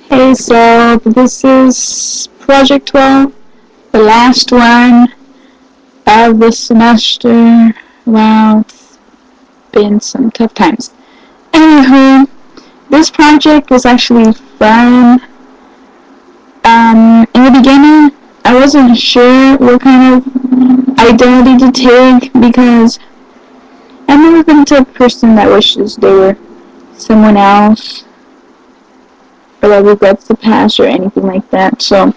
Hey, so this is Project 12, the last one of the semester. Wow, it's been some tough times. Anywho, this project was actually fun. In the beginning, I wasn't sure what kind of identity to take because I've never been the type of person that wishes they were someone else or that regrets the past or anything like that. So it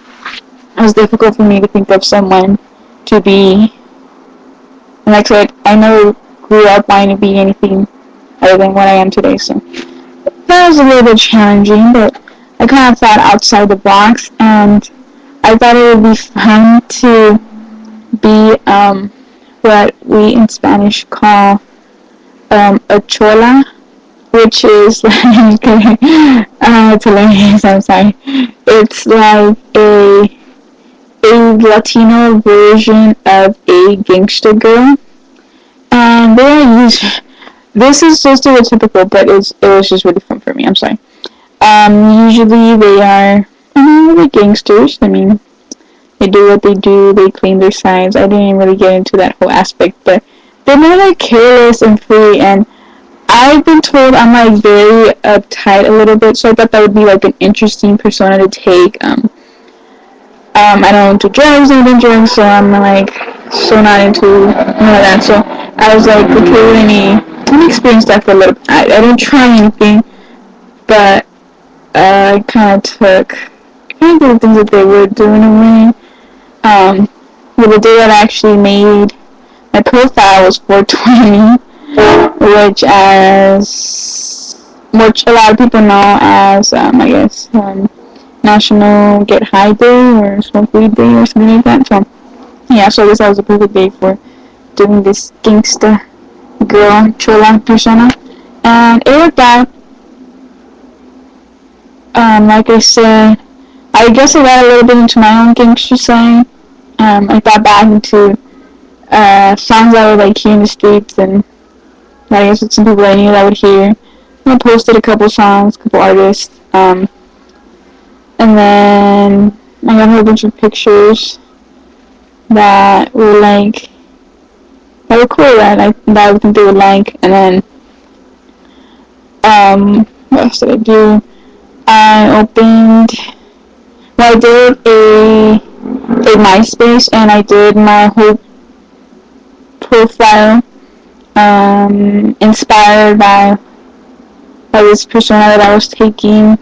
was difficult for me to think of someone to be. And like I said, I never grew up wanting to be anything other than what I am today. So that was a little bit challenging, but I kind of thought outside the box, and I thought it would be fun to be what we in Spanish call a chola, which is like it's hilarious. I'm sorry. It's like a Latino version of a gangster girl, and they are used. This is so stereotypical, but it was just really fun for me. I'm sorry. Usually they are, the gangsters. I mean, they do what they do. They claim their sides. I didn't really get into that whole aspect, but they're more like careless and free. And I've been told I'm like very uptight a little bit, so I thought that would be like an interesting persona to take. I don't do drugs, I don't do drugs, so I'm like so not into none of that. So I was like, okay, let me experience that for a little bit. I didn't try anything, but I kind of took the things that they were doing in a way. The day that I actually made my profile was 420, which a lot of people know as I guess National Get High Day or Smoke Weed Day or something like that. So yeah, so I guess that was a perfect day for doing this gangsta girl chola persona, and it worked out. Like I said, I guess I got a little bit into my own gangster side. I thought back into songs I would like hear in the streets, and I guess it's some people I knew that would hear. I posted a couple songs, a couple artists, and then I got a whole bunch of pictures that were like that were cool that I would think they would like, and then what else did I do? I did a MySpace, and I did my whole profile inspired by this persona that I was taking.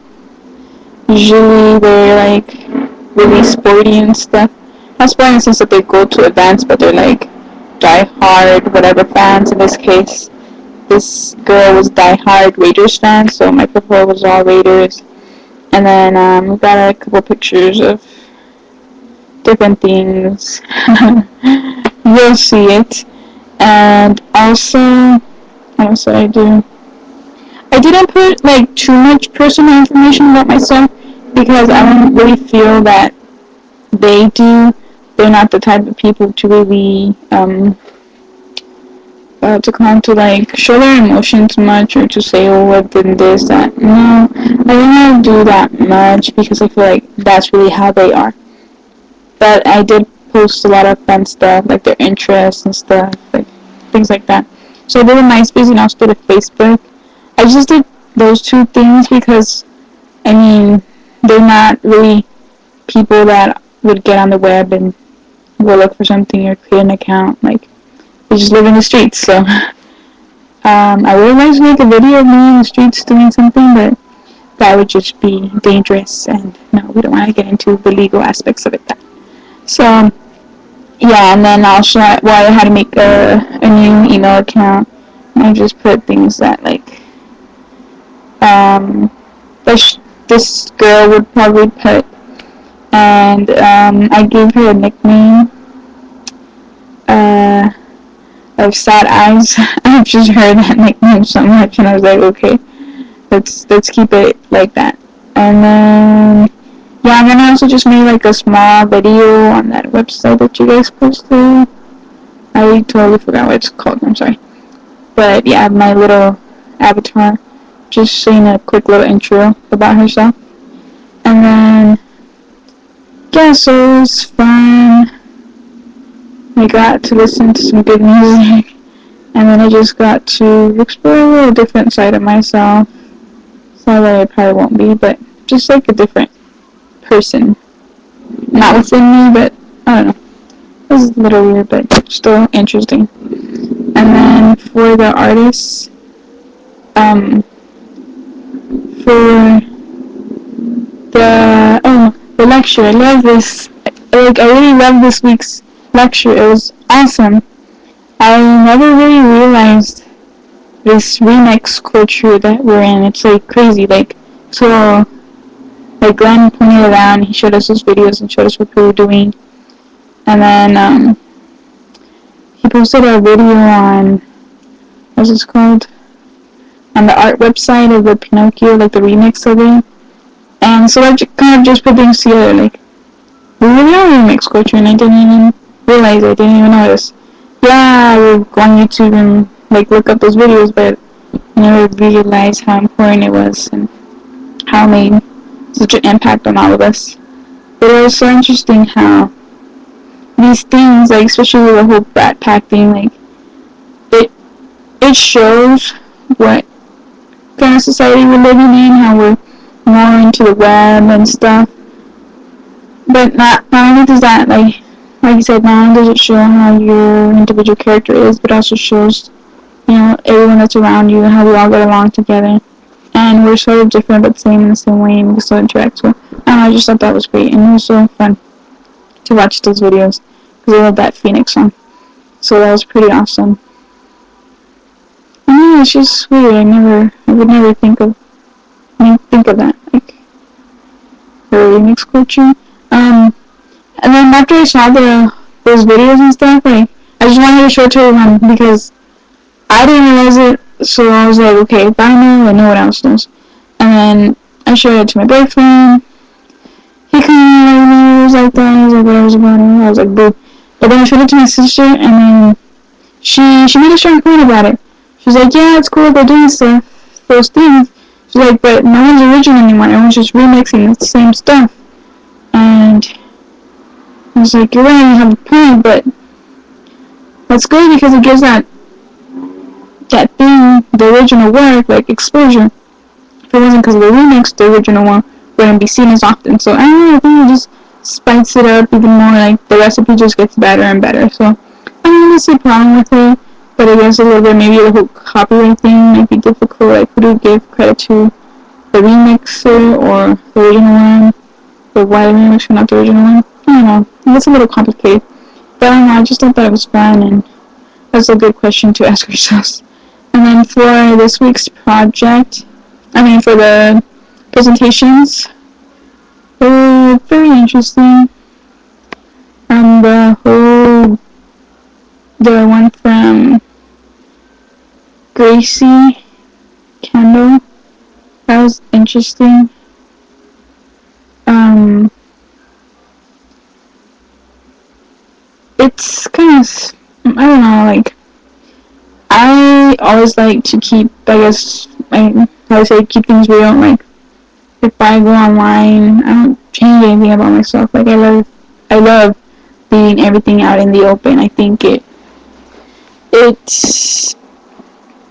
Usually they're like really sporty and stuff. Not sporty in the sense that they go to events, but they're like die-hard whatever fans. In this case, this girl was die-hard Raiders fan, so my profile was all Raiders. And then we got a couple pictures of different things. You'll see it. And also, what else did I do? I didn't put like too much personal information about myself because I don't really feel that they do. They're not the type of people to really to like show their emotions much or to say, oh, I've done this, that. No, I don't do that much because I feel like that's really how they are. But I did post a lot of fun stuff, like their interests and stuff, like things like that. So I did a MySpace and also did a Facebook. I just did those two things because, I mean, they're not really people that would get on the web and go look for something or create an account. Like, they just live in the streets. So I would like to make a video of me in the streets doing something, but that would just be dangerous, and no, we don't want to get into the legal aspects of it. So yeah, and then also I had to make a new email account, and I just put things that like this girl would probably put, and I gave her a nickname of Sad Eyes. I've just heard that nickname so much, and I was like, okay, let's keep it like that. And then yeah, and then I also just made like a small video on that website that you guys posted. I totally forgot what it's called, I'm sorry. But yeah, my little avatar just saying a quick little intro about herself. And then, yeah, so it was fun. I got to listen to some good music. And then I just got to explore a little different side of myself. So that I probably won't be, but just like a different person. Not within me, but I don't know. It was a little weird, but still interesting. And then for the artists, for the lecture, I love this. Like, I really love this week's lecture. It was awesome. I never really realized this remix culture that we're in. It's like crazy. Like Glenn pointed it out and he showed us his videos and showed us what we were doing. And then he posted a video on, what's it called? On the art website of the Pinocchio, like the remix of it. And so I kind of just put things together, like, we really are remix culture, and I didn't even realize I didn't even notice. Yeah, I would go on YouTube and, like, look up those videos, but I never realized how important it was and how it made such an impact on all of us. But it was so interesting how these things, like, especially with the whole Brat Pack thing, like, it shows what kind of society we're living in, how we're more into the web and stuff. But not only does that, like you said, not only does it show how your individual character is, but also shows, everyone that's around you and how we all get along together. And we're sort of different but same in the same way, and we still interact. So, I just thought that was great, and it was so fun to watch those videos, because I love that Phoenix song. So that was pretty awesome. And yeah, it's just weird. I would never think of that, like, the remix culture. And then after I saw those videos and stuff, like, I just wanted to show it to everyone, because I didn't realize it, so I was like, okay, if I know, I know what else knows. And then I showed it to my boyfriend. He kind of was like that. He was like, what was about it? I was like, boo. But then I showed it to my sister, and then she made a strong point about it. She's like, yeah, it's cool, they're doing stuff, those things. She's like, but no one's original anymore. Everyone's just remixing the same stuff. And I was like, you're right, you have a point, but that's good because it gives that thing, the original work, like, exposure. If it wasn't because of the remix, the original one wouldn't be seen as often. So I don't know, I think it just spices it up even more. Like, the recipe just gets better and better. So I don't really see a problem with it, but I guess a little bit maybe the whole copyright thing might be difficult. Like, who do you give credit to, the remixer or the original one? Or why the remixer, not the original one? I don't know. It's a little complicated. But I don't know, I just thought that it was fun, and that's a good question to ask ourselves. And then for this week's project, for the presentations, they were very interesting. The one from Gracie Kendall, that was interesting. It's kind of, I don't know, like, I always like to keep, I guess, keep things real. Like, if I go online, I don't change anything about myself. Like, I love leaving everything out in the open. I think it's,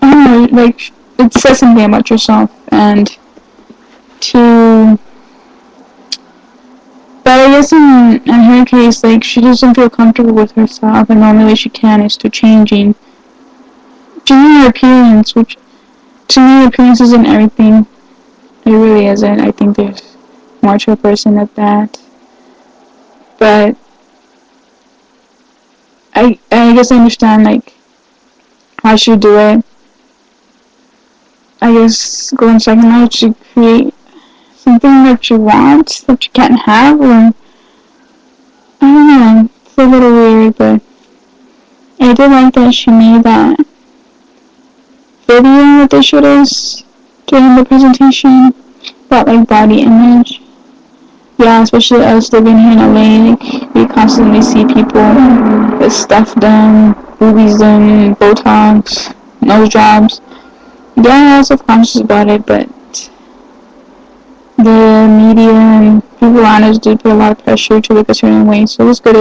I don't know, like, it says something about yourself, but I guess in her case, like, she doesn't feel comfortable with herself, and the only way she can is to changing her appearance, which, to me, appearance isn't everything. It really isn't. I think there's more to a person than that. But I guess I understand, like, why she would do it. I guess going second life to create something that you want, that you can't have, or, I don't know, it's a little weird, but I did like that she made that video that they showed us during the presentation about, like, body image. Yeah, especially us living here in LA, like, we constantly see people with stuff done, boobies done, Botox, nose jobs. Yeah, I'm self-conscious about it, but the media and people around us did put a lot of pressure to look a certain way. So it was good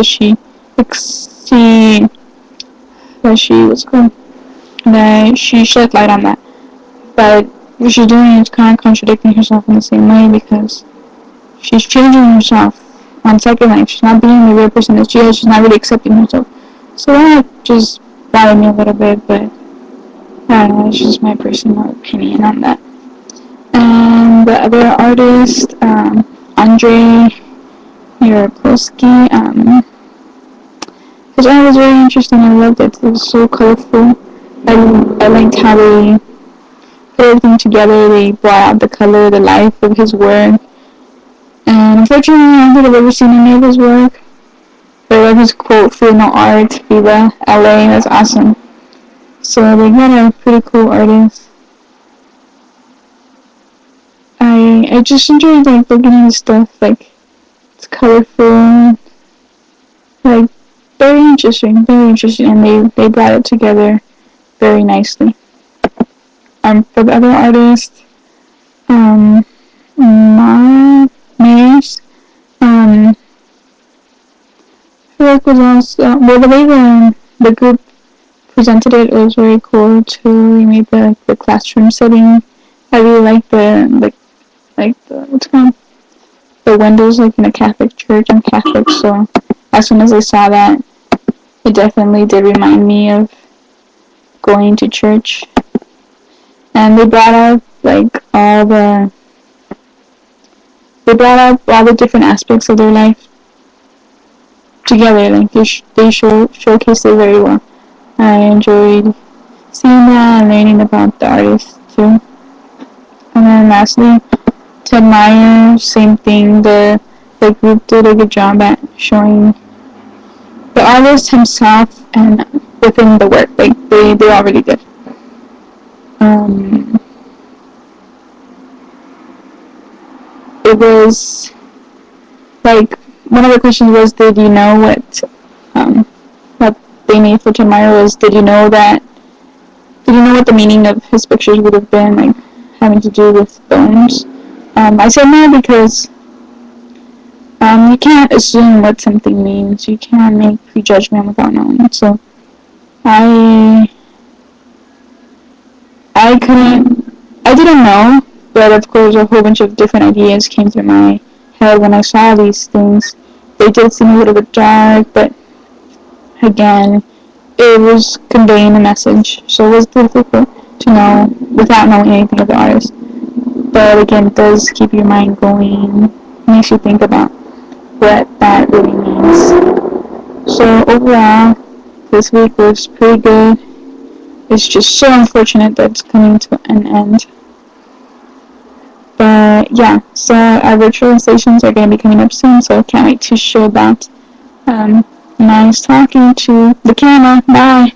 that she shed light on that. But what she's doing is kind of contradicting herself in the same way, because she's changing herself on Second Life. She's not being the real person that she is. She's not really accepting herself. So that just bothered me a little bit, but I don't know, it's just my personal opinion on that. And the other artist, Andrei Yaropolsky, his art was very interesting. I loved it. It was so colorful. I liked how they put everything together. They brought out the color, the life of his work. And unfortunately, I don't think I've ever seen any of his work. But I love his quote, "Feel no art, viva LA." That's awesome. So they got a pretty cool artist. I just enjoyed like looking at his stuff. Like, it's colorful, like very interesting, and they brought it together very nicely. For the other artist, Mayers, her work was also, well, the way the group presented it was very cool too. They made the classroom setting. I really like the what's it called? The windows, like in a Catholic church. I'm Catholic, so as soon as I saw that, it definitely did remind me of going to church. And they brought up all the different aspects of their life together. Like they showcased it very well. I enjoyed seeing that and learning about the artists too. And then lastly, Ted Meyer, same thing. The group did a good job at showing the artist himself and within the work. Like they all really did. It was like one of the questions was, did you know what they made for Ted Meyer was, did you know what the meaning of his pictures would have been, like having to do with bones? I said no, because you can't assume what something means. You can't make prejudgment without knowing. So I didn't know, but of course a whole bunch of different ideas came through my head when I saw these things. They did seem a little bit dark, but again, it was conveying a message, so it was difficult to know without knowing anything of the artist. But again, it does keep your mind going, makes you think about what that really means. So overall, this week was pretty good. It's just so unfortunate that it's coming to an end. But yeah, so our virtual installations are going to be coming up soon, so I can't wait to share that. Nice talking to the camera. Bye.